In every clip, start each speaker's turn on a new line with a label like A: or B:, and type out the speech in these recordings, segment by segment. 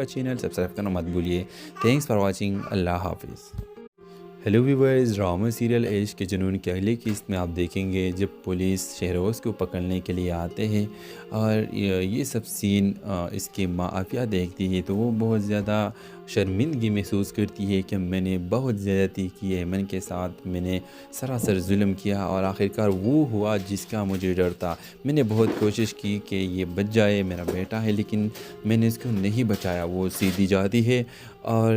A: کا channel subscribe کرنا مت بھولیے. Thanks for watching. اللہ حافظ. ہیلو ویورز، ڈرامہ سیریل عشق کے جنون کی اگلی قسط میں آپ دیکھیں گے جب پولیس شہروز کو پکڑنے کے لیے آتے ہیں اور یہ سب سین اس کی ماں عافیہ دیکھتی ہے تو وہ بہت زیادہ شرمندگی محسوس کرتی ہے کہ میں نے بہت زیادتی کی ہے ایمن کے ساتھ، میں نے سراسر ظلم کیا اور آخرکار وہ ہوا جس کا مجھے ڈر تھا. میں نے بہت کوشش کی کہ یہ بچ جائے، میرا بیٹا ہے، لیکن میں نے اس کو نہیں بچایا. وہ سیدھی جاتی ہے اور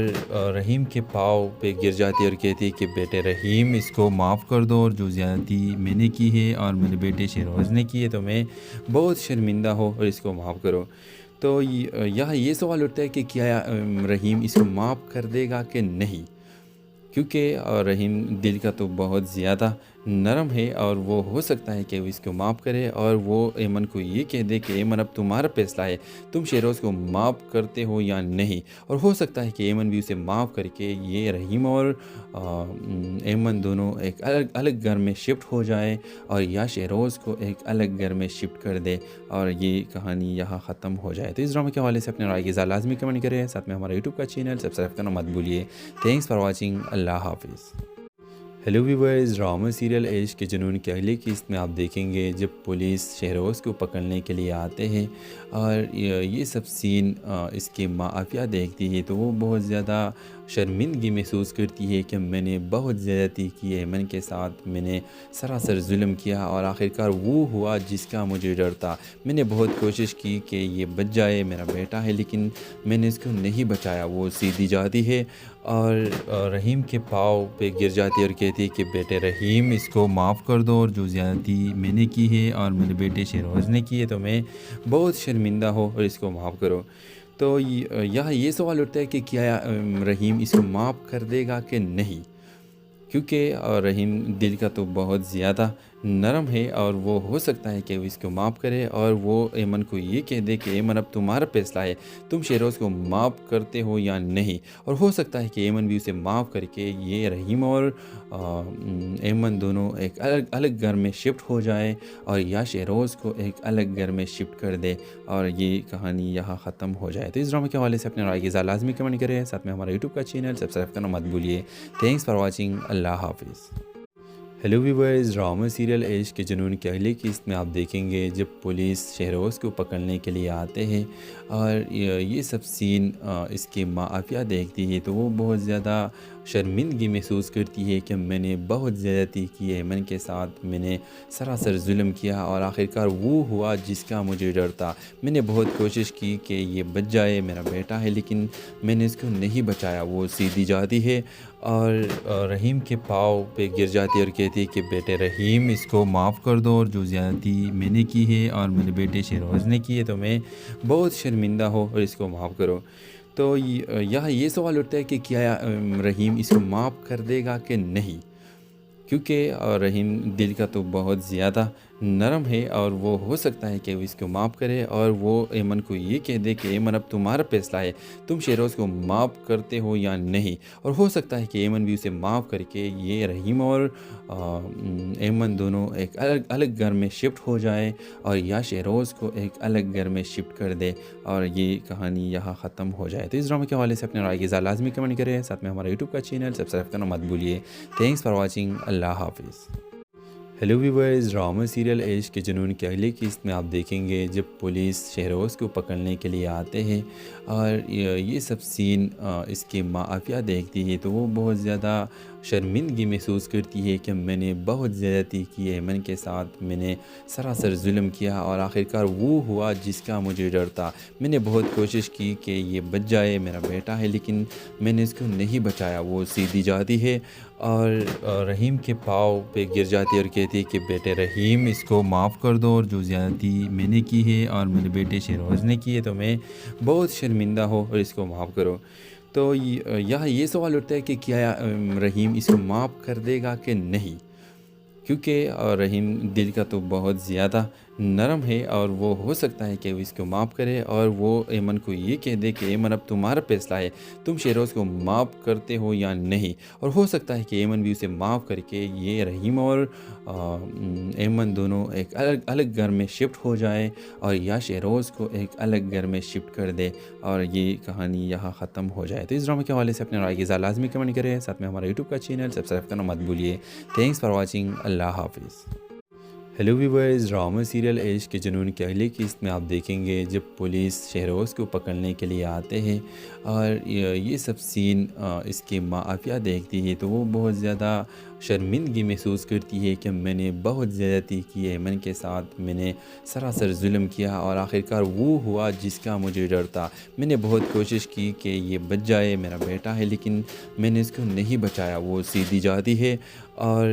A: رحیم کے پاؤں پہ گر جاتی ہے اور کہتی ہے کہ بیٹے رحیم، اس کو معاف کر دو، اور جو زیادتی میں نے کی ہے اور میرے بیٹے شہروز نے کی ہے تو میں بہت شرمندہ ہوں اور اس کو معاف کرو. تو یہاں یہ سوال اٹھتا ہے کہ کیا رحیم اس کو معاف کر دے گا کہ نہیں، کیونکہ رحیم دل کا تو بہت زیادہ نرم ہے اور وہ ہو سکتا ہے کہ وہ اس کو معاف کرے اور وہ ایمن کو یہ کہہ دے کہ ایمن اب تمہارا فیصلہ ہے، تم شہروز کو معاف کرتے ہو یا نہیں. اور ہو سکتا ہے کہ ایمن بھی اسے معاف کر کے یہ رحیم اور ایمن دونوں ایک الگ گھر میں شفٹ ہو جائے اور یا شہروز کو ایک الگ گھر میں شفٹ کر دے اور یہ کہانی یہاں ختم ہو جائے. تو اس ڈرامے کے حوالے سے اپنے رائے کی اظہار لازمی کمنٹ کریں، ساتھ میں ہمارا یوٹیوب کا چینل سبسکرائب کرنا مت بھولیے. Thanks for watching. اللہ حافظ. ہیلو ویورز، ڈرامہ سیریل عشق کے جنون کی اگلی قسط میں آپ دیکھیں گے جب پولیس شہروز کو پکڑنے کے لیے آتے ہیں اور یہ سب سین اس کی ماں عافیہ دیکھتی ہے تو وہ بہت زیادہ شرمندگی محسوس کرتی ہے کہ میں نے بہت زیادتی کی ہے ایمن کے ساتھ، میں نے سراسر ظلم کیا اور آخرکار وہ ہوا جس کا مجھے ڈر تھا. میں نے بہت کوشش کی کہ یہ بچ جائے، میرا بیٹا ہے، لیکن میں نے اس کو نہیں بچایا. وہ سیدھی جاتی ہے اور رحیم کے پاؤں پہ گر جاتی ہے اور کہتی ہے کہ بیٹے رحیم، اس کو معاف کر دو، اور جو زیادتی میں نے کی ہے اور میرے بیٹے شہروز نے کی ہے تو میں بہت شرمندہ ہوں اور اس کو معاف کرو. تو یہاں یہ سوال اٹھتا ہے کہ کیا رحیم اس کو معاف کر دے گا کہ نہیں، کیونکہ رحیم دل کا تو بہت زیادہ نرم ہے اور وہ ہو سکتا ہے کہ وہ اس کو معاف کرے اور وہ ایمن کو یہ کہہ دے کہ ایمن اب تمہارا فیصلہ ہے، تم شہروز کو معاف کرتے ہو یا نہیں. اور ہو سکتا ہے کہ ایمن بھی اسے معاف کر کے یہ رحیم اور ایمن دونوں ایک الگ گھر میں شفٹ ہو جائے اور یا شہروز کو ایک الگ گھر میں شفٹ کر دے اور یہ کہانی یہاں ختم ہو جائے. تو اس ڈرامے کے حوالے سے اپنے رائے کی اظہار لازمی کمنٹ کریں، ساتھ میں ہمارا یوٹیوب کا چینل سبسکرائب کرنا مت بھولیے. Thanks for watching. اللہ حافظ. ہیلو ویورز، ڈرامہ سیریل عشق کے جنون کی اگلی قسط میں آپ دیکھیں گے جب پولیس شہروز کو پکڑنے کے لیے آتے ہیں اور یہ سب سین اس کی ماں عافیہ دیکھتی ہے تو وہ بہت زیادہ شرمندگی محسوس کرتی ہے کہ میں نے بہت زیادتی کی ہے ایمن کے ساتھ، میں نے سراسر ظلم کیا اور آخرکار وہ ہوا جس کا مجھے ڈر تھا. میں نے بہت کوشش کی کہ یہ بچ جائے، میرا بیٹا ہے، لیکن میں نے اس کو نہیں بچایا. وہ سیدھی جاتی ہے اور رحیم کے پاؤں پہ گر جاتی ہے اور کہتی ہے کہ بیٹے رحیم، اس کو معاف کر دو، اور جو زیادتی میں نے کی ہے اور میرے بیٹے شہروز نے کی ہے تو میں بہت شرمندہ ہوں اور اس کو معاف کرو. تو یہاں یہ سوال اٹھتا ہے کہ کیا رحیم اس کو معاف کر دے گا کہ نہیں، کیونکہ رحیم دل کا تو بہت زیادہ نرم ہے اور وہ ہو سکتا ہے کہ وہ اس کو معاف کرے اور وہ ایمن کو یہ کہہ دے کہ ایمن اب تمہارا فیصلہ ہے، تم شہروز کو معاف کرتے ہو یا نہیں. اور ہو سکتا ہے کہ ایمن بھی اسے معاف کر کے یہ رحیم اور ایمن دونوں ایک الگ گھر میں شفٹ ہو جائے اور یا شہروز کو ایک الگ گھر میں شفٹ کر دے اور یہ کہانی یہاں ختم ہو جائے. تو اس ڈرامے کے حوالے سے اپنے رائے کی اظہار لازمی کمنٹ کریں، ساتھ میں ہمارا یوٹیوب کا چینل سبسکرائب کرنا مت بھولیے. Thanks for watching. اللہ حافظ. ہیلو ویورز، ڈرامہ سیریل عشق کے جنون کی اگلی قسط میں آپ دیکھیں گے جب پولیس شہروز کو پکڑنے کے لیے آتے ہیں اور یہ سب سین اس کی ماں عافیہ دیکھتی ہے تو وہ بہت زیادہ شرمندگی محسوس کرتی ہے کہ میں نے بہت زیادتی کی ہے ایمن کے ساتھ، میں نے سراسر ظلم کیا اور آخرکار وہ ہوا جس کا مجھے ڈر تھا. میں نے بہت کوشش کی کہ یہ بچ جائے، میرا بیٹا ہے، لیکن میں نے اس کو نہیں بچایا. وہ سیدھی جاتی ہے اور رحیم کے پاؤں پہ گر جاتی ہے اور کہتی ہے کہ بیٹے رحیم، اس کو معاف کر دو، اور جو زیادتی میں نے کی ہے اور میرے بیٹے شہروز نے کی ہے تو میں بہت شرمندہ ہوں اور اس کو معاف کرو. تو یہاں یہ سوال اٹھتا ہے کہ کیا رحیم اس کو معاف کر دے گا کہ نہیں، کیونکہ رحیم دل کا تو بہت زیادہ نرم ہے اور وہ ہو سکتا ہے کہ وہ اس کو معاف کرے اور وہ ایمن کو یہ کہہ دے کہ ایمن اب تمہارا فیصلہ ہے، تم شہروز کو معاف کرتے ہو یا نہیں، اور ہو سکتا ہے کہ ایمن بھی اسے معاف کر کے یہ رحیم اور ایمن دونوں ایک الگ گھر میں شفٹ ہو جائے اور یا شہروز کو ایک الگ گھر میں شفٹ کر دے اور یہ کہانی یہاں ختم ہو جائے۔ تو اس ڈرامے کے حوالے سے اپنے رائے کی اظہار لازمی کمنٹ کریں، ساتھ میں ہمارا یوٹیوب کا چینل سبسکرائب کرنا مت بھولیے۔ تھینکس فار واچنگ، اللہ حافظ۔ ہیلو ویورز، ڈرامہ سیریل عشق کے جنون کی اگلی قسط میں آپ دیکھیں گے جب پولیس شہروز کو پکڑنے کے لیے آتے ہیں اور یہ سب سین اس کی ماں عافیہ دیکھتی ہے تو وہ بہت زیادہ شرمندگی محسوس کرتی ہے کہ میں نے بہت زیادتی کی ہے ایمن کے ساتھ، میں نے سراسر ظلم کیا اور آخرکار وہ ہوا جس کا مجھے ڈر تھا۔ میں نے بہت کوشش کی کہ یہ بچ جائے، میرا بیٹا ہے، لیکن میں نے اس کو نہیں بچایا۔ وہ سیدھی جاتی ہے اور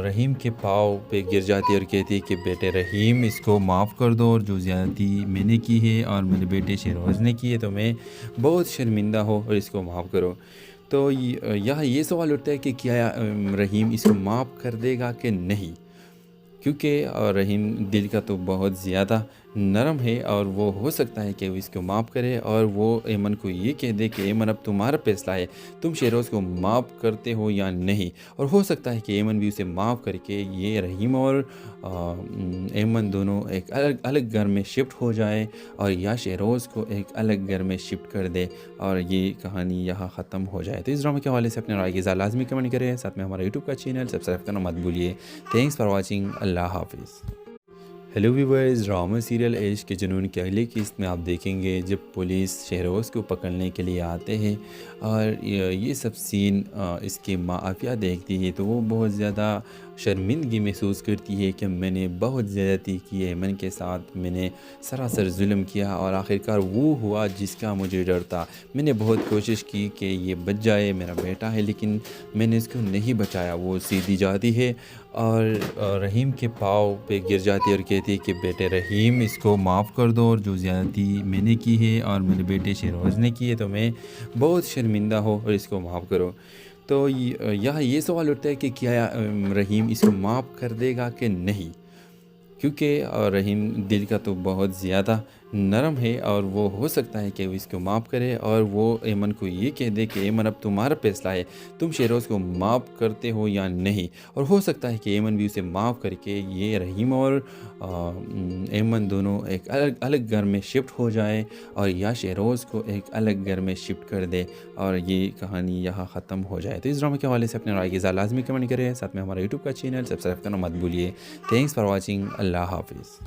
A: رحیم کے پاؤں پہ گر جاتی ہے اور کہتی ہے کہ بیٹے رحیم، اس کو معاف کر دو، اور جو زیادتی میں نے کی ہے اور میرے بیٹے شہروز نے کی ہے تو میں بہت شرمندہ ہو اور اس کو معاف کرو۔ تو یہاں یہ سوال اٹھتا ہے کہ کیا رحیم اس کو معاف کر دے گا کہ نہیں، کیونکہ رحیم دل کا تو بہت زیادہ نرم ہے اور وہ ہو سکتا ہے کہ وہ اس کو معاف کرے اور وہ ایمن کو یہ کہہ دے کہ ایمن اب تمہارا فیصلہ ہے، تم شہروز کو معاف کرتے ہو یا نہیں، اور ہو سکتا ہے کہ ایمن بھی اسے معاف کر کے یہ رحیم اور ایمن دونوں ایک الگ گھر میں شفٹ ہو جائے اور یا شہروز کو ایک الگ گھر میں شفٹ کر دے اور یہ کہانی یہاں ختم ہو جائے۔ تو اس ڈرامے کے حوالے سے اپنے رائے کی اظہار لازمی کمنٹ کریں، ساتھ میں ہمارا یوٹیوب کا چینل سبسکرائب کرنا مت بھولیے۔ تھینکس فار واچنگ، اللہ حافظ۔ ہیلو ویورز، ڈرامہ سیریل عشق کے جنون کی اگلی قسط میں آپ دیکھیں گے جب پولیس شہروز کو پکڑنے کے لیے آتے ہیں اور یہ سب سین اس کی ماں عافیہ دیکھتی ہے تو وہ بہت زیادہ شرمندگی محسوس کرتی ہے کہ میں نے بہت زیادتی کی ہے ایمن کے ساتھ، میں نے سراسر ظلم کیا اور آخرکار وہ ہوا جس کا مجھے ڈر تھا۔ میں نے بہت کوشش کی کہ یہ بچ جائے، میرا بیٹا ہے، لیکن میں نے اس کو نہیں بچایا۔ وہ سیدھی جاتی ہے اور رحیم کے پاؤں پہ گر جاتی ہے اور کہتی ہے کہ بیٹے رحیم، اس کو معاف کر دو، اور جو زیادتی میں نے کی ہے اور میرے بیٹے شہروز نے کی ہے تو میں بہت شرمندہ ہو اور اس کو معاف کرو۔ تو یہاں یہ سوال اٹھتا ہے کہ کیا رحیم اس کو معاف کر دے گا کہ نہیں، کیونکہ رحیم دل کا تو بہت زیادہ نرم ہے اور وہ ہو سکتا ہے کہ وہ اس کو معاف کرے اور وہ ایمن کو یہ کہہ دے کہ ایمن اب تمہارا فیصلہ ہے، تم شہروز کو معاف کرتے ہو یا نہیں، اور ہو سکتا ہے کہ ایمن بھی اسے معاف کر کے یہ رحیم اور ایمن دونوں ایک الگ گھر میں شفٹ ہو جائے اور یا شہروز کو ایک الگ گھر میں شفٹ کر دے اور یہ کہانی یہاں ختم ہو جائے۔ تو اس ڈرامے کے حوالے سے اپنے رائے کی اظہار لازمی کمنٹ کریں، ساتھ میں ہمارا یوٹیوب کا چینل سبسکرائب کرنا مت بھولیے۔ تھینکس فار واچنگ، اللہ حافظ۔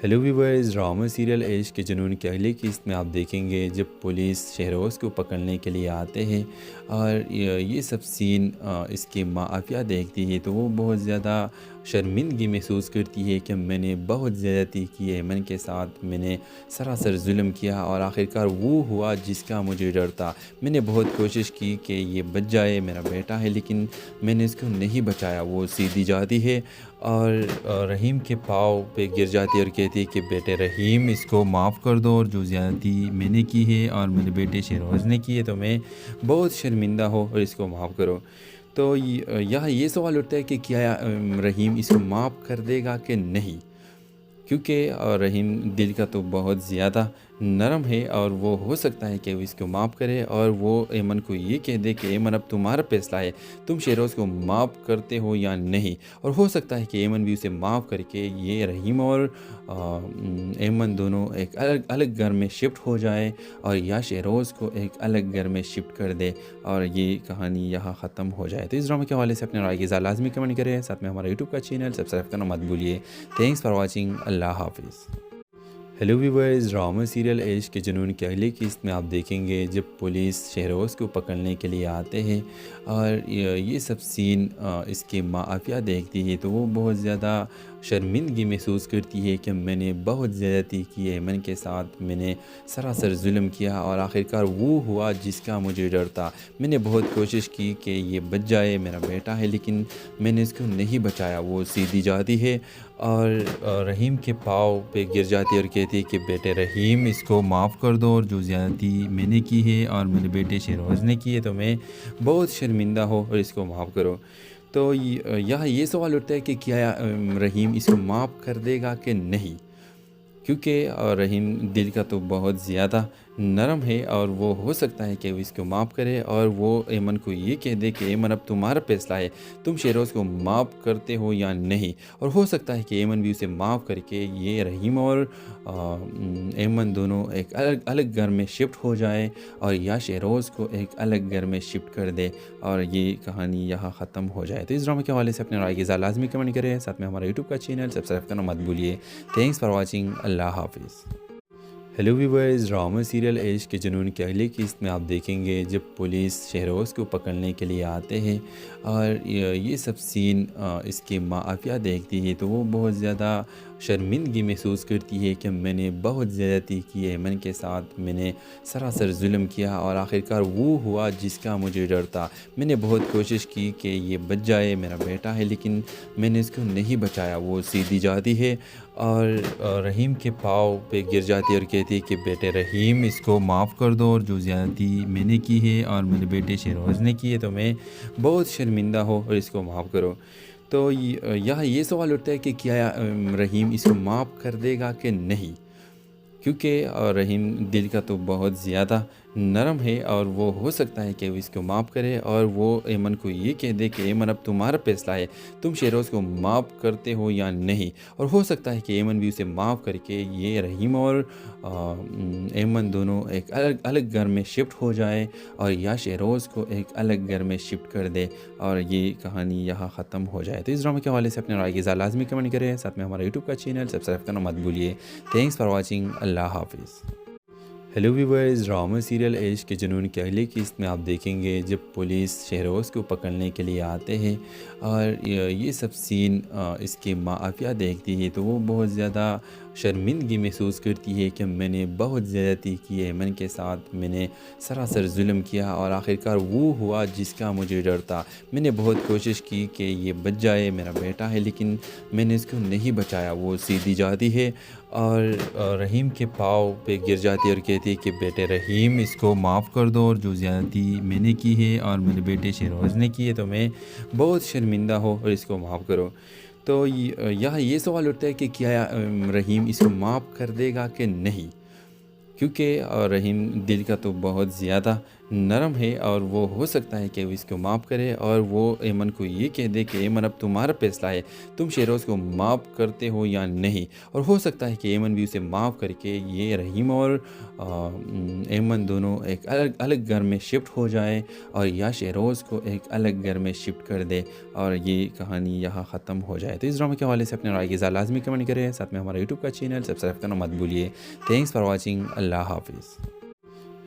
A: ہیلو ویورز، ڈرامہ سیریل عشق کے جنون کی اگلی قسط میں آپ دیکھیں گے جب پولیس شہروز کو پکڑنے کے لیے آتے ہیں اور یہ سب سین اس کی ماں عافیہ دیکھتی ہے تو وہ بہت زیادہ شرمندگی محسوس کرتی ہے کہ میں نے بہت زیادتی کی ہے ایمن کے ساتھ، میں نے سراسر ظلم کیا اور آخرکار وہ ہوا جس کا مجھے ڈر تھا۔ میں نے بہت کوشش کی کہ یہ بچ جائے، میرا بیٹا ہے، لیکن میں نے اس کو نہیں بچایا۔ وہ سیدھی جاتی ہے اور رحیم کے پاؤں پہ گر جاتی ہے اور کہتی ہے کہ بیٹے رحیم، اس کو معاف کر دو، اور جو زیادتی میں نے کی ہے اور میرے بیٹے شہروز نے کی ہے تو میں بہت شرمندہ ہو اور اس کو معاف کرو۔ تو یہاں یہ سوال اٹھتا ہے کہ کیا رحیم اس کو معاف کر دے گا کہ نہیں، کیونکہ رحیم دل کا تو بہت زیادہ نرم ہے اور وہ ہو سکتا ہے کہ وہ اس کو معاف کرے اور وہ ایمن کو یہ کہہ دے کہ ایمن اب تمہارا فیصلہ ہے، تم شہروز کو معاف کرتے ہو یا نہیں، اور ہو سکتا ہے کہ ایمن بھی اسے معاف کر کے یہ رحیم اور ایمن دونوں ایک الگ گھر میں شفٹ ہو جائے اور یا شہروز کو ایک الگ گھر میں شفٹ کر دے اور یہ کہانی یہاں ختم ہو جائے۔ تو اس ڈرامے کے حوالے سے اپنے رائے کی اظہار لازمی کمنٹ کریں، ساتھ میں ہمارا یوٹیوب کا چینل سبسکرائب کرنا مت بھولیے۔ تھینکس فار واچنگ، اللہ حافظ۔ ہیلو ویورز، ڈرامہ سیریل عشق کے جنون کی اگلی قسط میں آپ دیکھیں گے جب پولیس شہروز کو پکڑنے کے لیے آتے ہیں اور یہ سب سین اس کی ماں عافیہ دیکھتی ہے تو وہ بہت زیادہ شرمندگی محسوس کرتی ہے کہ میں نے بہت زیادتی کی ہے ایمن کے ساتھ، میں نے سراسر ظلم کیا اور آخرکار وہ ہوا جس کا مجھے ڈر تھا۔ میں نے بہت کوشش کی کہ یہ بچ جائے، میرا بیٹا ہے، لیکن میں نے اس کو نہیں بچایا۔ وہ سیدھی جاتی ہے اور رحیم کے پاؤں پہ گر جاتی ہے اور کہتی ہے کہ بیٹے رحیم، اس کو معاف کر دو، اور جو زیادتی میں نے کی ہے اور میرے بیٹے شہروز نے کی ہے تو میں بہت شرمندہ ہو اور اس کو معاف کرو۔ تو یہاں یہ سوال اٹھتا ہے کہ کیا رحیم اس کو معاف کر دے گا کہ نہیں، کیونکہ رحیم دل کا تو بہت زیادہ نرم ہے، اور وہ ہو سکتا ہے کہ وہ اس کو معاف کرے اور وہ ایمن کو یہ کہہ دے کہ ایمن اب تمہارا فیصلہ ہے، تم شہروز کو معاف کرتے ہو یا نہیں، اور ہو سکتا ہے کہ ایمن بھی اسے معاف کر کے یہ رحیم اور ایمن دونوں ایک الگ گھر میں شفٹ ہو جائے، اور یا شہروز کو ایک الگ گھر میں شفٹ کر دے اور یہ کہانی یہاں ختم ہو جائے۔ تو اس ڈرامے کے حوالے سے اپنے رائے کی اظہار لازمی کمنٹ کریں، ساتھ میں ہمارا یوٹیوب کا چینل سبسکرائب کرنا مت بھولیے۔ تھینکس فار واچنگ، اللہ حافظ۔ ہیلو ویورز، ڈرامہ سیریل عشق کے جنون کے اگلی قسط میں آپ دیکھیں گے جب پولیس شہروز کو پکڑنے کے لیے آتے ہیں، اور یہ سب سین اس کی ماں عافیہ دیکھتی ہے تو وہ بہت زیادہ شرمندگی محسوس کرتی ہے کہ میں نے بہت زیادتی کی ہے ایمن کے ساتھ، میں نے سراسر ظلم کیا اور آخرکار وہ ہوا جس کا مجھے ڈر تھا۔ میں نے بہت کوشش کی کہ یہ بچ جائے، میرا بیٹا ہے، لیکن میں نے اس کو نہیں بچایا۔ وہ سیدھی جاتی ہے اور رحیم کے پاؤں پہ گر جاتی ہے اور کہتی ہے کہ بیٹے رحیم، اس کو معاف کر دو، اور جو زیادتی میں نے کی ہے اور میرے بیٹے شہروز نے کی ہے تو میں بہت شرمندہ ہو، اور اس کو معاف کرو۔ تو یہاں یہ سوال اٹھتا ہے کہ کیا رحیم اس کو معاف کر دے گا کہ نہیں، کیونکہ رحیم دل کا تو بہت زیادہ نرم ہے، اور وہ ہو سکتا ہے کہ وہ اس کو معاف کرے اور وہ ایمن کو یہ کہہ دے کہ ایمن اب تمہارا فیصلہ ہے، تم شہروز کو معاف کرتے ہو یا نہیں، اور ہو سکتا ہے کہ ایمن بھی اسے معاف کر کے یہ رحیم اور ایمن دونوں ایک الگ گھر میں شفٹ ہو جائے، اور یا شہروز کو ایک الگ گھر میں شفٹ کر دے اور یہ کہانی یہاں ختم ہو جائے۔ تو اس ڈرامے کے حوالے سے اپنے رائے کی اظہار لازمی کمنٹ کریں، ساتھ میں ہمارا یوٹیوب کا چینل سبسکرائب کرنا مت بھولیے۔ تھینکس فار واچنگ، اللہ حافظ۔ ہیلو ویورز، ڈرامہ سیریل عشق کے جنون کے اگلی قسط میں آپ دیکھیں گے جب پولیس شہروز کو پکڑنے کے لیے آتے ہیں، اور یہ سب سین اس کی ماں عافیہ دیکھتی ہے تو وہ بہت زیادہ شرمندگی محسوس کرتی ہے کہ میں نے بہت زیادتی کی ہے ایمن کے ساتھ، میں نے سراسر ظلم کیا اور آخرکار وہ ہوا جس کا مجھے ڈر تھا۔ میں نے بہت کوشش کی کہ یہ بچ جائے، میرا بیٹا ہے، لیکن میں نے اس کو نہیں بچایا۔ وہ سیدھی جاتی ہے اور رحیم کے پاؤں پہ گر جاتی ہے اور کہتی ہے کہ بیٹے رحیم، اس کو معاف کر دو، اور جو زیادتی میں نے کی ہے اور میرے بیٹے شہروز نے کی ہے تو میں بہت شرمندہ ہو، اور اس کو معاف کرو۔ تو یہاں یہ سوال اٹھتا ہے کہ کیا رحیم اس کو معاف کر دے گا کہ نہیں، کیونکہ رحیم دل کا تو بہت زیادہ نرم ہے، اور وہ ہو سکتا ہے کہ وہ اس کو معاف کرے اور وہ ایمن کو یہ کہہ دے کہ ایمن اب تمہارا فیصلہ ہے، تم شہروز کو معاف کرتے ہو یا نہیں، اور ہو سکتا ہے کہ ایمن بھی اسے معاف کر کے یہ رحیم اور ایمن دونوں ایک الگ گھر میں شفٹ ہو جائے، اور یا شہروز کو ایک الگ گھر میں شفٹ کر دے اور یہ کہانی یہاں ختم ہو جائے۔ تو اس ڈرامے کے حوالے سے اپنے رائے کی اظہار لازمی کمنٹ کریں، ساتھ میں ہمارا یوٹیوب کا چینل سبسکرائب کرنا مت بھولیے۔ تھینکس فار واچنگ، اللہ حافظ۔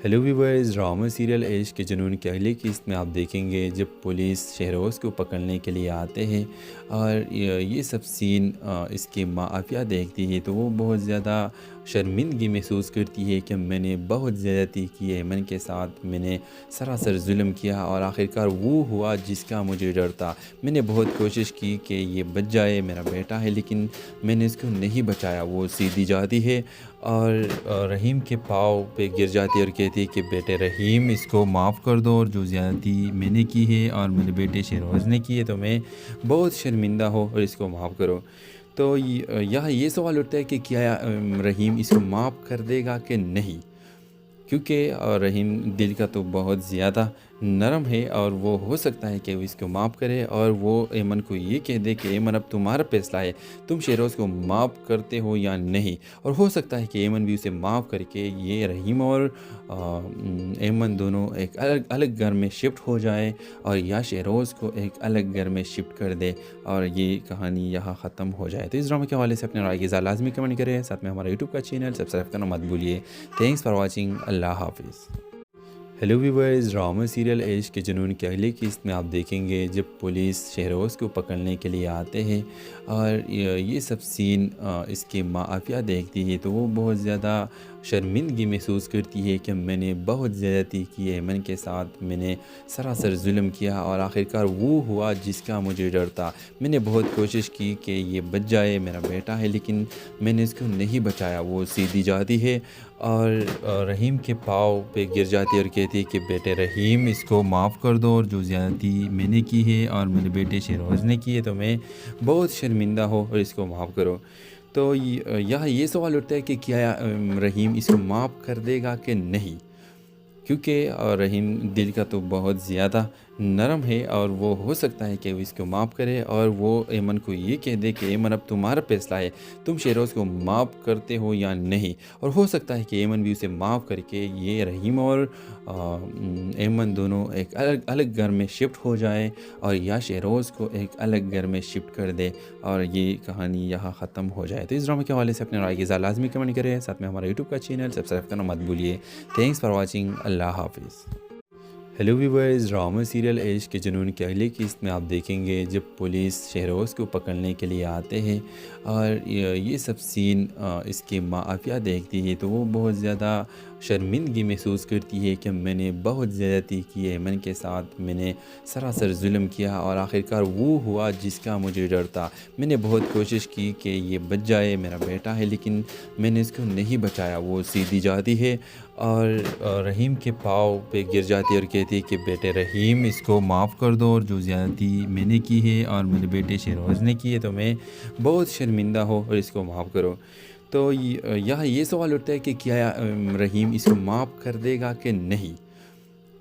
A: ہیلو ویورز، ڈرامہ سیریل عشق کے جنون کے اگلی قسط میں آپ دیکھیں گے جب پولیس شہروز کو پکڑنے کے لیے آتے ہیں، اور یہ سب سین اس کی ماں عافیہ دیکھتی ہے تو وہ بہت زیادہ شرمندگی محسوس کرتی ہے کہ میں نے بہت زیادتی کی ہے ایمن کے ساتھ، میں نے سراسر ظلم کیا اور آخرکار وہ ہوا جس کا مجھے ڈر تھا۔ میں نے بہت کوشش کی کہ یہ بچ جائے، میرا بیٹا ہے، لیکن میں نے اس کو نہیں بچایا۔ وہ سیدھی جاتی ہے اور رحیم کے پاؤں پہ گر جاتی ہے اور کہتی ہے کہ بیٹے رحیم، اس کو معاف کر دو، اور جو زیادتی میں نے کی ہے اور میرے بیٹے شہروز نے کی ہے تو میں بہت شرمندہ ہو، اور اس کو معاف کرو۔ تو یہاں یہ سوال اٹھتا ہے کہ کیا رحیم اس کو معاف کر دے گا کہ نہیں، کیونکہ رحیم دل کا تو بہت زیادہ نرم ہے، اور وہ ہو سکتا ہے کہ وہ اس کو معاف کرے اور وہ ایمن کو یہ کہہ دے کہ ایمن اب تمہارا فیصلہ ہے، تم شہروز کو معاف کرتے ہو یا نہیں، اور ہو سکتا ہے کہ ایمن بھی اسے معاف کر کے یہ رحیم اور ایمن دونوں ایک الگ گھر میں شفٹ ہو جائے، اور یا شہروز کو ایک الگ گھر میں شفٹ کر دے اور یہ کہانی یہاں ختم ہو جائے۔ تو اس ڈرامے کے حوالے سے اپنے رائے کی اظہار لازمی کمنٹ کریں، ساتھ میں ہمارا یوٹیوب کا چینل سبسکرائب کرنا مت بھولیے۔ تھینکس فار واچنگ، اللہ حافظ۔ ہیلو ویورز، ڈرامہ سیریل عشق کے جنون کے اگلی قسط میں آپ دیکھیں گے جب پولیس شہروز کو پکڑنے کے لیے آتے ہیں، اور یہ سب سین اس کی ماں عافیہ دیکھتی ہے تو وہ بہت زیادہ شرمندگی محسوس کرتی ہے کہ میں نے بہت زیادتی کی ہے، ایمن کے ساتھ میں نے سراسر ظلم کیا اور آخرکار وہ ہوا جس کا مجھے ڈر تھا۔ میں نے بہت کوشش کی کہ یہ بچ جائے، میرا بیٹا ہے، لیکن میں نے اس کو نہیں بچایا۔ وہ سیدھی جاتی ہے اور رحیم کے پاؤں پہ گر جاتی ہے اور کہتی ہے کہ بیٹے رحیم، اس کو معاف کر دو، اور جو زیادتی میں نے کی ہے اور میرے بیٹے شہروز نے کی ہے تو میں بہت شرمندہ ہو اور اس کو معاف کرو۔ تو یہاں یہ سوال اٹھتا ہے کہ کیا رحیم اس کو معاف کر دے گا کہ نہیں، کیونکہ رحیم دل کا تو بہت زیادہ نرم ہے اور وہ ہو سکتا ہے کہ وہ اس کو معاف کرے اور وہ ایمن کو یہ کہہ دے کہ ایمن اب تمہارا فیصلہ ہے، تم شہروز کو معاف کرتے ہو یا نہیں، اور ہو سکتا ہے کہ ایمن بھی اسے معاف کر کے یہ رحیم اور ایمن دونوں ایک الگ گھر میں شفٹ ہو جائے اور یا شہروز کو ایک الگ گھر میں شفٹ کر دے اور یہ کہانی یہاں ختم ہو جائے۔ تو اس ڈرامے کے حوالے سے اپنے رائے کی اظہار لازمی کمنٹ کریں، ساتھ میں ہمارا یوٹیوب کا چینل سبسکرائب کرنا مت بھولیے۔ تھینکس فار واچنگ، اللہ حافظ۔ ہیلو ویورز، ڈرامہ سیریل عشق کے جنون کی اگلی قسط میں آپ دیکھیں گے جب پولیس شہروز کو پکڑنے کے لیے آتے ہیں اور یہ سب سین اس کی ماں عافیہ دیکھتی ہے تو وہ بہت زیادہ شرمندگی محسوس کرتی ہے کہ میں نے بہت زیادتی کی ہے، ایمن کے ساتھ میں نے سراسر ظلم کیا اور آخرکار وہ ہوا جس کا مجھے ڈر تھا۔ میں نے بہت کوشش کی کہ یہ بچ جائے، میرا بیٹا ہے، لیکن میں نے اس کو نہیں بچایا۔ وہ سیدھی جاتی ہے اور رحیم کے پاؤں پہ گر جاتی ہے اور کہتی ہے کہ بیٹے رحیم، اس کو معاف کر دو، اور جو زیادتی میں نے کی ہے اور میرے بیٹے شہروز نے کی ہے تو میں بہت شرمندہ ہو اور اس کو معاف کرو۔ تو یہاں یہ سوال اٹھتا ہے کہ کیا رحیم اس کو معاف کر دے گا کہ نہیں،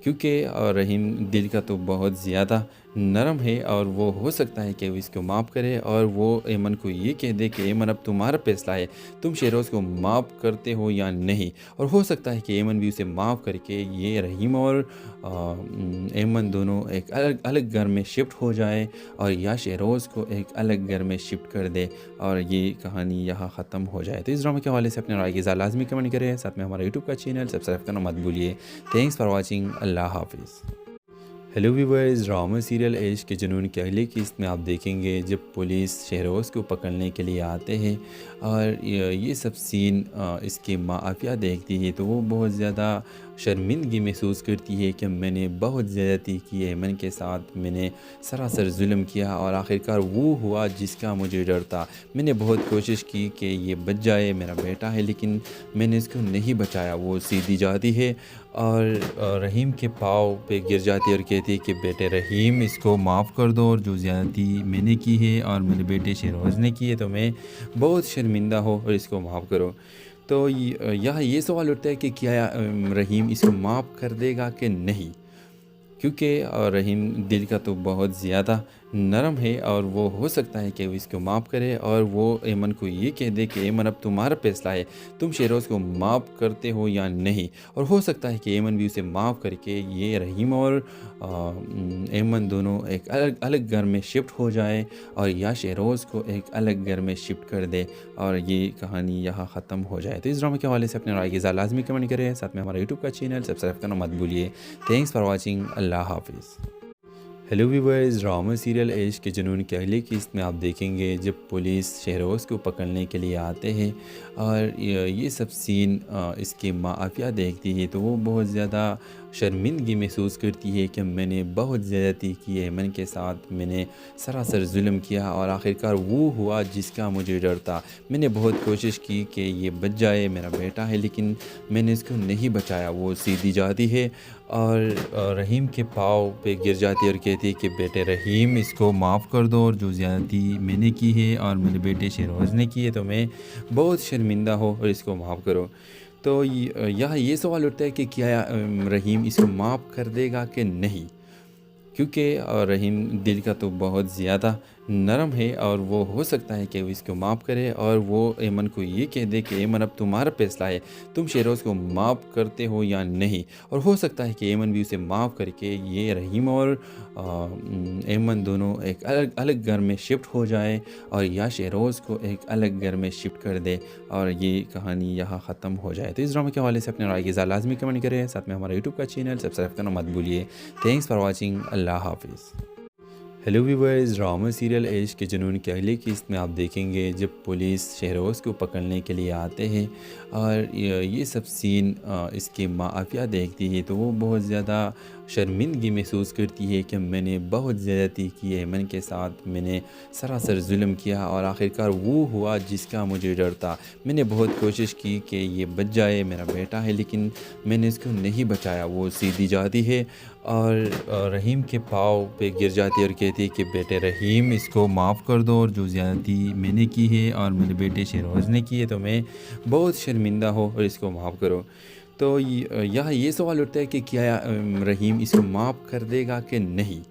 A: کیونکہ رحیم دل کا تو بہت زیادہ نرم ہے اور وہ ہو سکتا ہے کہ وہ اس کو معاف کرے اور وہ ایمن کو یہ کہہ دے کہ ایمن اب تمہارا فیصلہ ہے، تم شہروز کو معاف کرتے ہو یا نہیں، اور ہو سکتا ہے کہ ایمن بھی اسے معاف کر کے یہ رحیم اور ایمن دونوں ایک الگ گھر میں شفٹ ہو جائے اور یا شہروز کو ایک الگ گھر میں شفٹ کر دے اور یہ کہانی یہاں ختم ہو جائے۔ تو اس ڈرامے کے حوالے سے اپنے رائے کی اظہار لازمی کمنٹ کریں، ساتھ میں ہمارا یوٹیوب کا چینل سبسکرائب کرنا مت بھولیے۔ تھینکس فار واچنگ، اللہ حافظ۔ ہیلو ویورز، ڈرامہ سیریل عشق کے جنون کی اگلی قسط میں آپ دیکھیں گے جب پولیس شہروز کو پکڑنے کے لیے آتے ہیں اور یہ سب سین اس کی ماں عافیہ دیکھتی ہے تو وہ بہت زیادہ شرمندگی محسوس کرتی ہے کہ میں نے بہت زیادتی کی ہے، ایمن کے ساتھ میں نے سراسر ظلم کیا اور آخرکار وہ ہوا جس کا مجھے ڈر تھا۔ میں نے بہت کوشش کی کہ یہ بچ جائے، میرا بیٹا ہے، لیکن میں نے اس کو نہیں بچایا۔ وہ سیدھی جاتی ہے اور رحیم کے پاؤں پہ گر جاتی ہے اور کہتی ہے کہ بیٹے رحیم، اس کو معاف کر دو، اور جو زیادتی میں نے کی ہے اور میرے بیٹے شہروز نے کی ہے تو میں بہت شرمندہ ہو اور اس کو معاف کرو۔ تو یہاں یہ سوال اٹھتا ہے کہ کیا رحیم اس کو معاف کر دے گا کہ نہیں، کیونکہ رحیم دل کا تو بہت زیادہ نرم ہے اور وہ ہو سکتا ہے کہ وہ اس کو معاف کرے اور وہ ایمن کو یہ کہہ دے کہ ایمن اب تمہارا فیصلہ ہے، تم شہروز کو معاف کرتے ہو یا نہیں، اور ہو سکتا ہے کہ ایمن بھی اسے معاف کر کے یہ رحیم اور ایمن دونوں ایک الگ گھر میں شفٹ ہو جائے اور یا شہروز کو ایک الگ گھر میں شفٹ کر دے اور یہ کہانی یہاں ختم ہو جائے۔ تو اس ڈرامے کے حوالے سے اپنے رائے کی اظہار لازمی کمنٹ کریں، ساتھ میں ہمارا یوٹیوب کا چینل سبسکرائب کرنا مت بھولیے۔ تھینکس فار واچنگ، اللہ حافظ۔ ہیلو ویورز، ڈرامہ سیریل عشق کے جنون کی اگلی قسط میں آپ دیکھیں گے جب پولیس شہروز کو پکڑنے کے لیے آتے ہیں اور یہ سب سین اس کی ماں عافیہ دیکھتی ہے تو وہ بہت زیادہ شرمندگی محسوس کرتی ہے کہ میں نے بہت زیادتی کی ہے، ایمن کے ساتھ میں نے سراسر ظلم کیا اور آخرکار وہ ہوا جس کا مجھے ڈر تھا۔ میں نے بہت کوشش کی کہ یہ بچ جائے، میرا بیٹا ہے، لیکن میں نے اس کو نہیں بچایا۔ وہ سیدھی جاتی ہے اور رحیم کے پاؤں پہ گر جاتی ہے اور کہتی ہے کہ بیٹے رحیم، اس کو معاف کر دو، اور جو زیادتی میں نے کی ہے اور میرے بیٹے شہروز نے کی ہے تو میں بہت شرمندہ ہو اور اس کو معاف کرو۔ تو یہاں یہ سوال اٹھتا ہے کہ کیا رحیم اس کو معاف کر دے گا کہ نہیں، کیونکہ رحیم دل کا تو بہت زیادہ نرم ہے اور وہ ہو سکتا ہے کہ وہ اس کو معاف کرے اور وہ ایمن کو یہ کہہ دے کہ ایمن اب تمہارا فیصلہ ہے، تم شہروز کو معاف کرتے ہو یا نہیں، اور ہو سکتا ہے کہ ایمن بھی اسے معاف کر کے یہ رحیم اور ایمن دونوں ایک الگ گھر میں شفٹ ہو جائے اور یا شہروز کو ایک الگ گھر میں شفٹ کر دے اور یہ کہانی یہاں ختم ہو جائے۔ تو اس ڈرامے کے حوالے سے اپنے رائے کی اظہار لازمی کمنٹ کریں، ساتھ میں ہمارا یوٹیوب کا چینل سبسکرائب کرنا مت بھولیے۔ تھینکس فار واچنگ، اللہ حافظ۔ ہیلو ویورز، ڈرامہ سیریل عشق کے جنون کی اگلی قسط میں آپ دیکھیں گے جب پولیس شہروز کو پکڑنے کے لیے آتے ہیں اور یہ سب سین اس کی ماں عافیہ دیکھتی ہے تو وہ بہت زیادہ شرمندگی محسوس کرتی ہے کہ میں نے بہت زیادتی کی ہے، من کے ساتھ میں نے سراسر ظلم کیا اور آخرکار وہ ہوا جس کا مجھے ڈر تھا۔ میں نے بہت کوشش کی کہ یہ بچ جائے، میرا بیٹا ہے، لیکن میں نے اس کو نہیں بچایا۔ وہ سیدھی جاتی ہے اور رحیم کے پاؤں پہ گر جاتی ہے اور کہتی ہے کہ بیٹے رحیم، اس کو معاف کر دو، اور جو زیادتی میں نے کی ہے اور میرے بیٹے شہروز نے کی ہے تو میں بہت شرمندہ ہوں اور اس کو معاف کرو۔ تو یہاں یہ سوال اٹھتا ہے کہ کیا رحیم اس کو معاف کر دے گا کہ نہیں،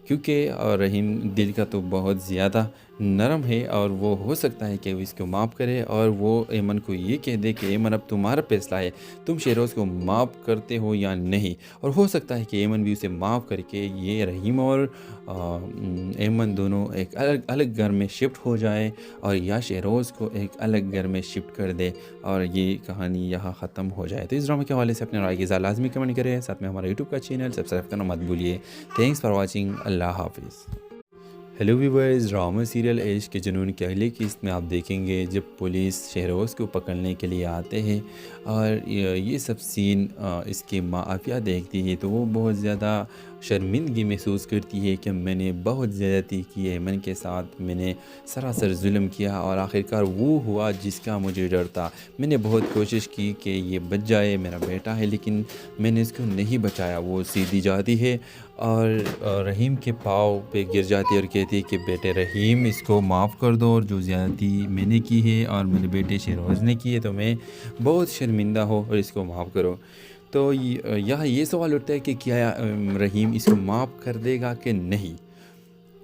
A: کیونکہ رحیم دل کا تو بہت زیادہ نرم ہے اور وہ ہو سکتا ہے کہ وہ اس کو معاف کرے اور وہ ایمن کو یہ کہہ دے کہ ایمن اب تمہارا فیصلہ ہے، تم شہروز کو معاف کرتے ہو یا نہیں، اور ہو سکتا ہے کہ ایمن بھی اسے معاف کر کے یہ رحیم اور ایمن دونوں ایک الگ گھر میں شفٹ ہو جائے اور یا شہروز کو ایک الگ گھر میں شفٹ کر دے اور یہ کہانی یہاں ختم ہو جائے۔ تو اس ڈرامے کے حوالے سے اپنے رائے کی اظہار لازمی کمنٹ کریں، ساتھ میں ہمارا یوٹیوب کا چینل سبسکرائب کرنا مت بھولیے۔ تھینکس فار واچنگ، اللہ حافظ۔ ہیلو ویورز، ڈرامہ سیریل عشق کے جنون کی اگلی قسط میں آپ دیکھیں گے جب پولیس شہروز کو پکڑنے کے لیے آتے ہیں اور یہ سب سین اس کی ماں عافیہ دیکھتی ہے تو وہ بہت زیادہ شرمندگی محسوس کرتی ہے کہ میں نے بہت زیادتی کی ہے، من کے ساتھ میں نے سراسر ظلم کیا اور آخرکار وہ ہوا جس کا مجھے ڈر تھا۔ میں نے بہت کوشش کی کہ یہ بچ جائے، میرا بیٹا ہے، لیکن میں نے اس کو نہیں بچایا۔ وہ سیدھی جاتی ہے اور رحیم کے پاؤں پہ گر جاتی ہے اور کہتی ہے کہ بیٹے رحیم، اس کو معاف کر دو، اور جو زیادتی میں نے کی ہے اور میرے بیٹے شہروز نے کی ہے تو میں بہت شرمندہ ہوں اور اس کو معاف کرو۔ تو یہاں یہ سوال اٹھتا ہے کہ کیا رحیم اس کو معاف کر دے گا کہ نہیں،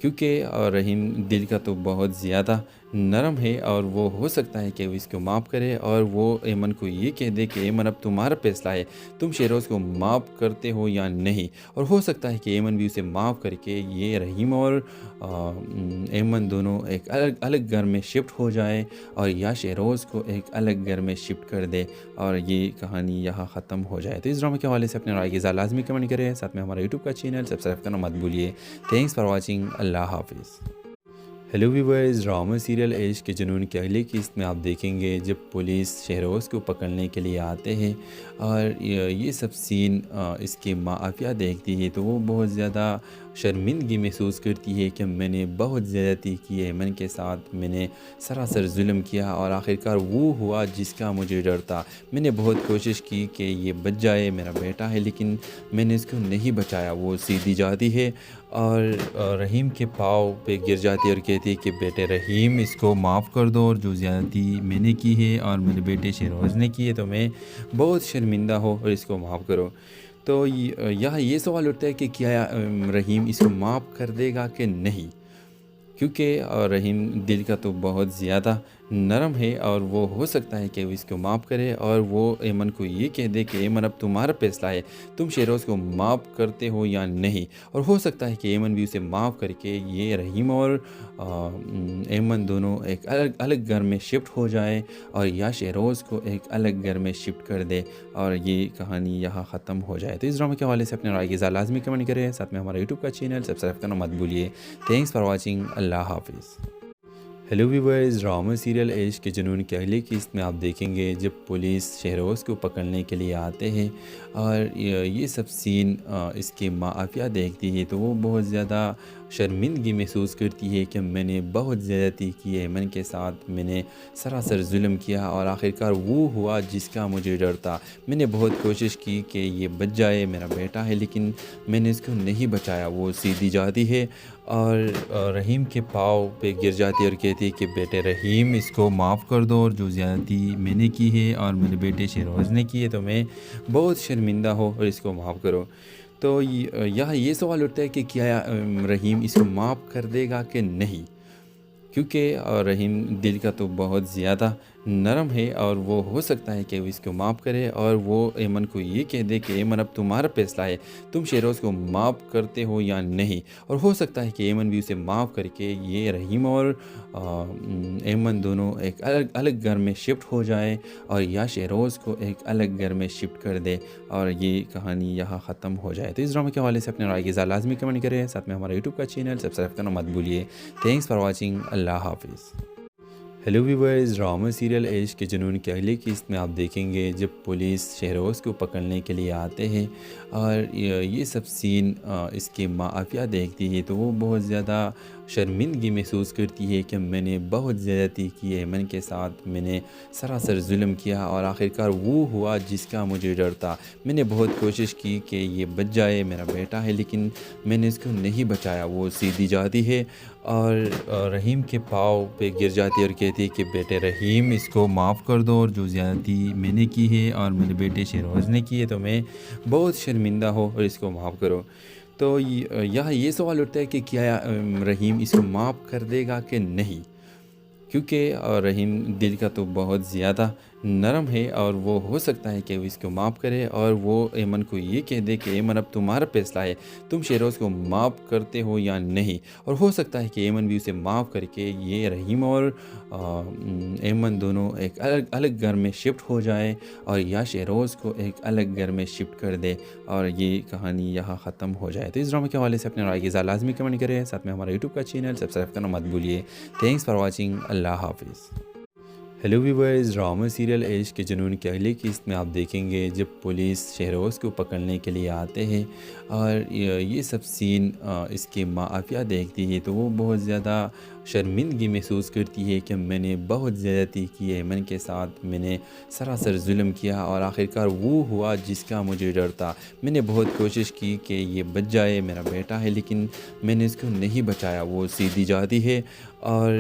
A: کیونکہ رحیم دل کا تو بہت زیادہ نرم ہے اور وہ ہو سکتا ہے کہ وہ اس کو معاف کرے اور وہ ایمن کو یہ کہہ دے کہ ایمن اب تمہارا فیصلہ ہے، تم شہروز کو معاف کرتے ہو یا نہیں، اور ہو سکتا ہے کہ ایمن بھی اسے معاف کر کے یہ رحیم اور ایمن دونوں ایک الگ گھر میں شفٹ ہو جائے اور یا شہروز کو ایک الگ گھر میں شفٹ کر دے اور یہ کہانی یہاں ختم ہو جائے۔ تو اس ڈرامے کے حوالے سے اپنے رائے کی اظہار لازمی کمنٹ کریں، ساتھ میں ہمارا یوٹیوب کا چینل سبسکرائب کرنا مت بھولیے۔ تھینکس فار واچنگ، اللہ حافظ۔ ہیلو ویورز، ڈرامہ سیریل عشق کے جنون کی اگلی قسط میں آپ دیکھیں گے جب پولیس شہروز کو پکڑنے کے لیے آتے ہیں اور یہ سب سین اس کی ماں عافیہ دیکھتی ہے تو وہ بہت زیادہ شرمندگی محسوس کرتی ہے کہ میں نے بہت زیادتی کی ہے، من کے ساتھ میں نے سراسر ظلم کیا اور آخرکار وہ ہوا جس کا مجھے ڈر تھا۔ میں نے بہت کوشش کی کہ یہ بچ جائے، میرا بیٹا ہے، لیکن میں نے اس کو نہیں بچایا۔ وہ سیدھی جاتی ہے اور رحیم کے پاؤں پہ گر جاتی ہے اور کہتی ہے کہ بیٹے رحیم، اس کو معاف کر دو، اور جو زیادتی میں نے کی ہے اور میرے بیٹے شہروز نے کی ہے تو میں بہت شرمندہ ہوں اور اس کو معاف کرو۔ تو یہاں یہ سوال اٹھتا ہے کہ کیا رحیم اس کو معاف کر دے گا کہ نہیں، کیونکہ رحیم دل کا تو بہت زیادہ نرم ہے اور وہ ہو سکتا ہے کہ وہ اس کو معاف کرے اور وہ ایمن کو یہ کہہ دے کہ ایمن اب تمہارا فیصلہ ہے، تم شہروز کو معاف کرتے ہو یا نہیں، اور ہو سکتا ہے کہ ایمن بھی اسے معاف کر کے یہ رحیم اور ایمن دونوں ایک الگ گھر میں شفٹ ہو جائے اور یا شہروز کو ایک الگ گھر میں شفٹ کر دے اور یہ کہانی یہاں ختم ہو جائے۔ تو اس ڈرامے کے حوالے سے اپنے رائے کی اظہار لازمی کمنٹ کریں، ساتھ میں ہمارا یوٹیوب کا چینل سبسکرائب کرنا مت بھولیے۔ تھینکس فار واچنگ، اللہ حافظ۔ ہیلو ویورز، ڈرامہ سیریل عشق کے جنون کی اگلی قسط میں آپ دیکھیں گے جب پولیس شہروز کو پکڑنے کے لیے آتے ہیں اور یہ سب سین اس کی ماں عافیہ دیکھتی ہے تو وہ بہت زیادہ شرمندگی محسوس کرتی ہے کہ میں نے بہت زیادتی کی ہے، من کے ساتھ میں نے سراسر ظلم کیا اور آخرکار وہ ہوا جس کا مجھے ڈر تھا۔ میں نے بہت کوشش کی کہ یہ بچ جائے، میرا بیٹا ہے، لیکن میں نے اس کو نہیں بچایا۔ وہ سیدھی جاتی ہے اور رحیم کے پاؤں پہ گر جاتی ہے اور کہتی ہے کہ بیٹے رحیم، اس کو معاف کر دو، اور جو زیادتی میں نے کی ہے اور میرے بیٹے شہروز نے کی ہے تو میں بہت شرمندہ ہوں اور اس کو معاف کرو۔ تو یہاں یہ سوال اٹھتا ہے کہ کیا رحیم اس کو معاف کر دے گا کہ نہیں، کیونکہ رحیم دل کا تو بہت زیادہ نرم ہے اور وہ ہو سکتا ہے کہ وہ اس کو معاف کرے اور وہ ایمن کو یہ کہہ دے کہ ایمن اب تمہارا فیصلہ ہے، تم شہروز کو معاف کرتے ہو یا نہیں، اور ہو سکتا ہے کہ ایمن بھی اسے معاف کر کے یہ رحیم اور ایمن دونوں ایک الگ گھر میں شفٹ ہو جائے اور یا شہروز کو ایک الگ گھر میں شفٹ کر دے اور یہ کہانی یہاں ختم ہو جائے۔ تو اس ڈرامے کے حوالے سے اپنے رائے کی اظہار لازمی کمنٹ کریں، ساتھ میں ہمارا یوٹیوب کا چینل سبسکرائب کرنا مت بھولیے۔ تھینکس فار واچنگ، اللہ حافظ۔ ہیلو ویورز، ڈرامہ سیریل عشق کے جنون کے اگلی قسط میں آپ دیکھیں گے جب پولیس شہروز کو پکڑنے کے لیے آتے ہیں اور یہ سب سین اس کی ماں عافیہ دیکھتی ہے تو وہ بہت زیادہ شرمندگی محسوس کرتی ہے کہ میں نے بہت زیادتی کی ایمن کے ساتھ، میں نے سراسر ظلم کیا اور آخرکار وہ ہوا جس کا مجھے ڈر تھا۔ میں نے بہت کوشش کی کہ یہ بچ جائے، میرا بیٹا ہے، لیکن میں نے اس کو نہیں بچایا۔ وہ سیدھی جاتی ہے اور رحیم کے پاؤں پہ گر جاتی ہے اور کہتی ہے کہ بیٹے رحیم، اس کو معاف کر دو، اور جو زیادتی میں نے کی ہے اور میرے بیٹے شہروز نے کی ہے تو میں بہت شرمندہ ہو اور اس کو معاف کرو۔ تو یہاں یہ سوال اٹھتا ہے کہ کیا رحیم اس کو معاف کر دے گا کہ نہیں، کیونکہ رحیم دل کا تو بہت زیادہ نرم ہے اور وہ ہو سکتا ہے کہ وہ اس کو معاف کرے اور وہ ایمن کو یہ کہہ دے کہ ایمن اب تمہارا فیصلہ ہے، تم شہروز کو معاف کرتے ہو یا نہیں، اور ہو سکتا ہے کہ ایمن بھی اسے معاف کر کے یہ رحیم اور ایمن دونوں ایک الگ گھر میں شفٹ ہو جائے اور یا شہروز کو ایک الگ گھر میں شفٹ کر دے اور یہ کہانی یہاں ختم ہو جائے۔ تو اس ڈرامے کے حوالے سے اپنے رائے کی اظہار لازمی کمنٹ کریں، ساتھ میں ہمارا یوٹیوب کا چینل سبسکرائب کرنا مت بھولیے۔ تھینکس فار واچنگ، اللہ حافظ۔ ہیلو ویورز، ڈرامہ سیریل عشق کے جنون کے اگلی قسط میں آپ دیکھیں گے جب پولیس شہروز کو پکڑنے کے لیے آتے ہیں اور یہ سب سین اس کی ماں عافیہ دیکھتی ہے تو وہ بہت زیادہ شرمندگی محسوس کرتی ہے کہ میں نے بہت زیادتی کی ایمن کے ساتھ، میں نے سراسر ظلم کیا اور آخرکار وہ ہوا جس کا مجھے ڈر تھا۔ میں نے بہت کوشش کی کہ یہ بچ جائے، میرا بیٹا ہے، لیکن میں نے اس کو نہیں بچایا۔ وہ سیدھی جاتی ہے اور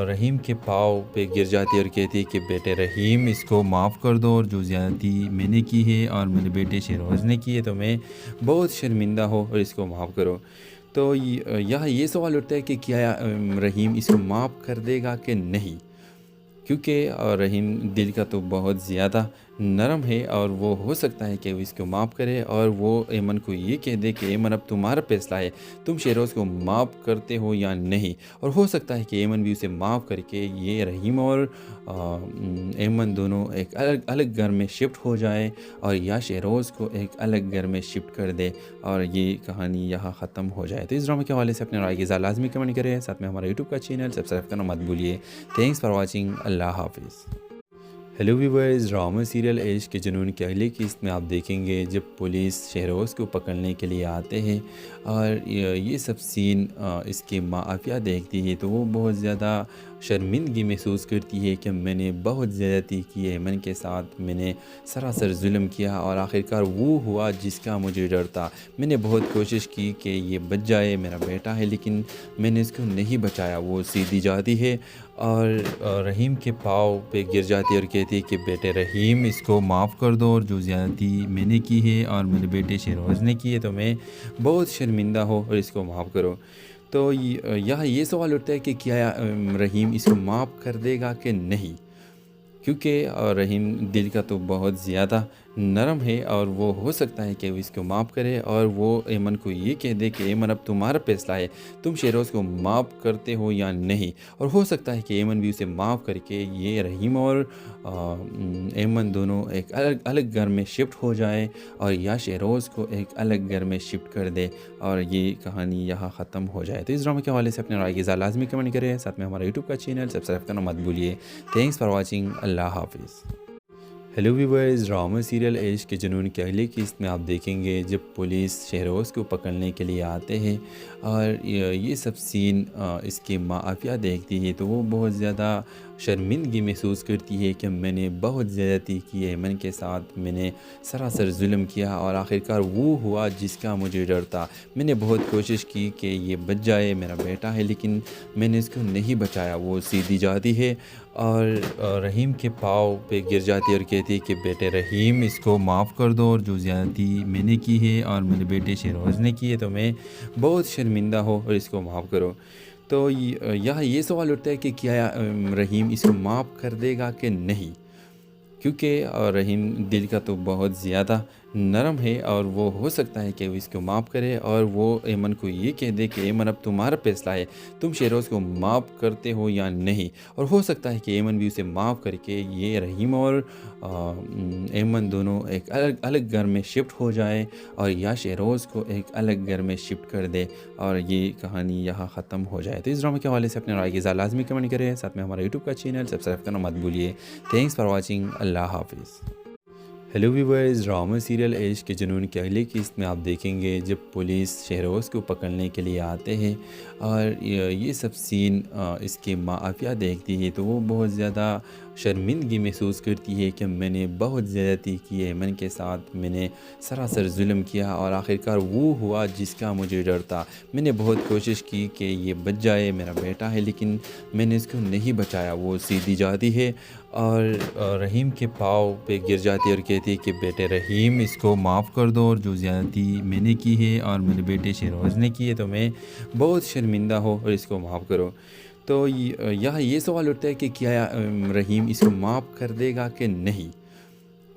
A: رحیم کے پاؤں پہ گر جاتی ہے اور کہتی ہے کہ بیٹے رحیم، اس کو معاف کر دو، اور جو زیادتی میں نے کی ہے اور میرے بیٹے شہروز نے کی ہے تو میں بہت شرمندہ ہو اور اس کو معاف کرو۔ تو یہاں یہ سوال اٹھتا ہے کہ کیا رحیم اس کو معاف کر دے گا کہ نہیں، کیونکہ رحیم دل کا تو بہت زیادہ نرم ہے اور وہ ہو سکتا ہے کہ وہ اس کو معاف کرے اور وہ ایمن کو یہ کہہ دے کہ ایمن اب تمہارا فیصلہ ہے، تم شہروز کو معاف کرتے ہو یا نہیں، اور ہو سکتا ہے کہ ایمن بھی اسے معاف کر کے یہ رحیم اور ایمن دونوں ایک الگ گھر میں شفٹ ہو جائے اور یا شہروز کو ایک الگ گھر میں شفٹ کر دے اور یہ کہانی یہاں ختم ہو جائے۔ تو اس ڈرامے کے حوالے سے اپنے رائے کی اظہار لازمی کمنٹ کریں، ساتھ میں ہمارا یوٹیوب کا چینل سبسکرائب کرنا مت بھولیے۔ تھینکس فار واچنگ، اللہ حافظ۔ ہیلو ویورز، ڈرامہ سیریل عشق کے جنون کے اگلی قسط میں آپ دیکھیں گے جب پولیس شہروز کو پکڑنے کے لیے آتے ہیں اور یہ سب سین اس کی ماں عافیہ دیکھتی ہے تو وہ بہت زیادہ شرمندگی محسوس کرتی ہے کہ میں نے بہت زیادتی کی ایمن کے ساتھ، میں نے سراسر ظلم کیا اور آخرکار وہ ہوا جس کا مجھے ڈر تھا۔ میں نے بہت کوشش کی کہ یہ بچ جائے، میرا بیٹا ہے، لیکن میں نے اس کو نہیں بچایا۔ وہ سیدھی جاتی ہے اور رحیم کے پاؤں پہ گر جاتی ہے اور کہتی ہے کہ بیٹے رحیم، اس کو معاف کر دو، اور جو زیادتی میں نے کی ہے اور میرے بیٹے شہروز نے کی ہے تو میں بہت شرمندہ ہو اور اس کو معاف کرو۔ تو یہاں یہ سوال اٹھتا ہے کہ کیا رحیم اس کو معاف کر دے گا کہ نہیں، کیونکہ رحیم دل کا تو بہت زیادہ نرم ہے اور وہ ہو سکتا ہے کہ وہ اس کو معاف کرے اور وہ ایمن کو یہ کہہ دے کہ ایمن اب تمہارا فیصلہ ہے، تم شہروز کو معاف کرتے ہو یا نہیں، اور ہو سکتا ہے کہ ایمن بھی اسے معاف کر کے یہ رحیم اور ایمن دونوں ایک الگ گھر میں شفٹ ہو جائے اور یا شہروز کو ایک الگ گھر میں شفٹ کر دے اور یہ کہانی یہاں ختم ہو جائے۔ تو اس ڈرامے کے حوالے سے اپنے رائے کی اظہار لازمی کمنٹ کریں، ساتھ میں ہمارا یوٹیوب کا چینل سبسکرائب کرنا مت بھولیے۔ تھینکس فار واچنگ، اللہ حافظ۔ ہیلو ویورز، ڈرامہ سیریل عشق کے جنون کے اگلی قسط میں آپ دیکھیں گے جب پولیس شہروز کو پکڑنے کے لیے آتے ہیں اور یہ سب سین اس کی ماں عافیہ دیکھتی ہے تو وہ بہت زیادہ شرمندگی محسوس کرتی ہے کہ میں نے بہت زیادتی کی ایمن کے ساتھ، میں نے سراسر ظلم کیا اور آخرکار وہ ہوا جس کا مجھے ڈر تھا۔ میں نے بہت کوشش کی کہ یہ بچ جائے، میرا بیٹا ہے، لیکن میں نے اس کو نہیں بچایا۔ وہ سیدھی جاتی ہے اور رحیم کے پاؤں پہ گر جاتی ہے اور کہتی ہے کہ بیٹے رحیم، اس کو معاف کر دو، اور جو زیادتی میں نے کی ہے اور میرے بیٹے شہروز نے کی ہے تو میں بہت شرمندہ ہو اور اس کو معاف کرو۔ تو یہاں یہ سوال اٹھتا ہے کہ کیا رحیم اس کو معاف کر دے گا کہ نہیں، کیونکہ رحیم دل کا تو بہت زیادہ نرم ہے اور وہ ہو سکتا ہے کہ وہ اس کو معاف کرے اور وہ ایمن کو یہ کہہ دے کہ ایمن اب تمہارا فیصلہ ہے، تم شہروز کو معاف کرتے ہو یا نہیں، اور ہو سکتا ہے کہ ایمن بھی اسے معاف کر کے یہ رحیم اور ایمن دونوں ایک الگ گھر میں شفٹ ہو جائے اور یا شہروز کو ایک الگ گھر میں شفٹ کر دے اور یہ کہانی یہاں ختم ہو جائے۔ تو اس ڈرامے کے حوالے سے اپنے رائے کی اظہار لازمی کمنٹ کریں، ساتھ میں ہمارا یوٹیوب کا چینل سبسکرائب کرنا مت بھولیے۔ تھینکس فار واچنگ، اللہ حافظ۔ ہیلو ویورز، ڈرامہ سیریل عشق کے جنون کی اگلی قسط میں آپ دیکھیں گے جب پولیس شہروز کو پکڑنے کے لیے آتے ہیں اور یہ سب سین اس کی ماں عافیہ دیکھتی ہے تو وہ بہت زیادہ شرمندگی محسوس کرتی ہے کہ میں نے بہت زیادتی کی ہے، ایمن کے ساتھ میں نے سراسر ظلم کیا اور آخرکار وہ ہوا جس کا مجھے ڈر تھا۔ میں نے بہت کوشش کی کہ یہ بچ جائے، میرا بیٹا ہے، لیکن میں نے اس کو نہیں بچایا۔ وہ سیدھی جاتی ہے اور رحیم کے پاؤں پہ گر جاتی ہے اور کہتی ہے کہ بیٹے رحیم، اس کو معاف کر دو، اور جو زیادتی میں نے کی ہے اور میرے بیٹے شہروز نے کی ہے تو میں بہت شرمندہ ہوں اور اس کو معاف کرو۔ تو یہاں یہ سوال اٹھتا ہے کہ کیا رحیم اس کو معاف کر دے گا کہ نہیں،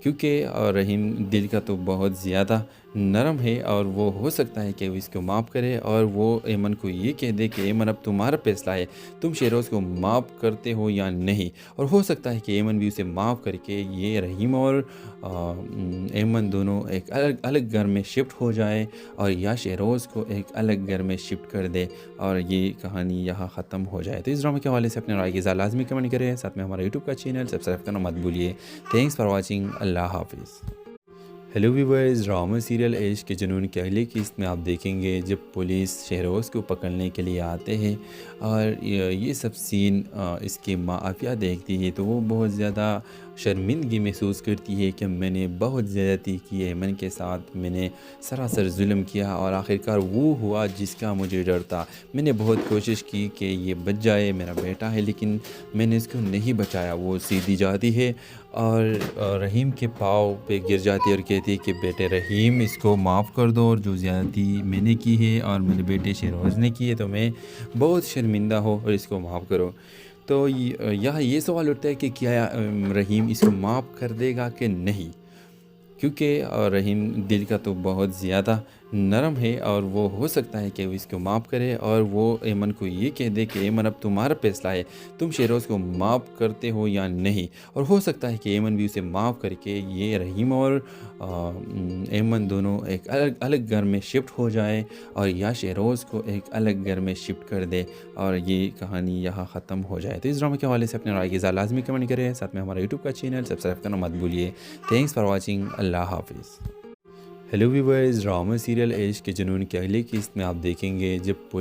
A: کیونکہ رحیم دل کا تو بہت زیادہ نرم ہے اور وہ ہو سکتا ہے کہ وہ اس کو معاف کرے اور وہ ایمن کو یہ کہہ دے کہ ایمن اب تمہارا فیصلہ ہے، تم شہروز کو معاف کرتے ہو یا نہیں، اور ہو سکتا ہے کہ ایمن بھی اسے معاف کر کے یہ رحیم اور ایمن دونوں ایک الگ گھر میں شفٹ ہو جائے اور یا شہروز کو ایک الگ گھر میں شفٹ کر دے اور یہ کہانی یہاں ختم ہو جائے۔ تو اس ڈرامے کے حوالے سے اپنے رائے کی اظہار لازمی کمنٹ کریں، ساتھ میں ہمارا یوٹیوب کا چینل سبسکرائب کرنا مت بھولیے۔ تھینکس فار واچنگ، اللہ حافظ۔ ہیلو ویورز، ڈرامہ سیریل عشق کے جنون کی اگلی قسط میں آپ دیکھیں گے جب پولیس شہروز کو پکڑنے کے لیے آتے ہیں اور یہ سب سین اس کی ماں عافیہ دیکھتی ہے تو وہ بہت زیادہ شرمندگی محسوس کرتی ہے کہ میں نے بہت زیادتی کی ہے، ایمن کے ساتھ میں نے سراسر ظلم کیا اور آخرکار وہ ہوا جس کا مجھے ڈر تھا۔ میں نے بہت کوشش کی کہ یہ بچ جائے، میرا بیٹا ہے، لیکن میں نے اس کو نہیں بچایا۔ وہ سیدھی جاتی ہے اور رحیم کے پاؤں پہ گر جاتی ہے اور کہتی ہے کہ بیٹے رحیم، اس کو معاف کر دو، اور جو زیادتی میں نے کی ہے اور میرے بیٹے شہروز نے کی ہے تو میں بہت شرمندہ ہوں اور اس کو معاف کرو۔ تو یہاں یہ سوال اٹھتا ہے کہ کیا رحیم اس کو معاف کر دے گا کہ نہیں، کیونکہ رحیم دل کا تو بہت زیادہ نرم ہے اور وہ ہو سکتا ہے کہ وہ اس کو معاف کرے اور وہ ایمن کو یہ کہہ دے کہ ایمن اب تمہارا فیصلہ ہے، تم شہروز کو معاف کرتے ہو یا نہیں، اور ہو سکتا ہے کہ ایمن بھی اسے معاف کر کے یہ رحیم اور ایمن دونوں ایک الگ گھر میں شفٹ ہو جائے اور یا شہروز کو ایک الگ گھر میں شفٹ کر دے اور یہ کہانی یہاں ختم ہو جائے۔ تو اس ڈرامے کے حوالے سے اپنے رائے کی اظہار لازمی کمنٹ کریں، ساتھ میں ہمارا یوٹیوب کا چینل سبسکرائب کرنا مت بھولیے۔ تھینکس فار واچنگ، اللہ حافظ۔ ہیلو ویورز، ڈرامہ سیریل عشق کے جنون کی اگلی قسط میں آپ دیکھیں گے جب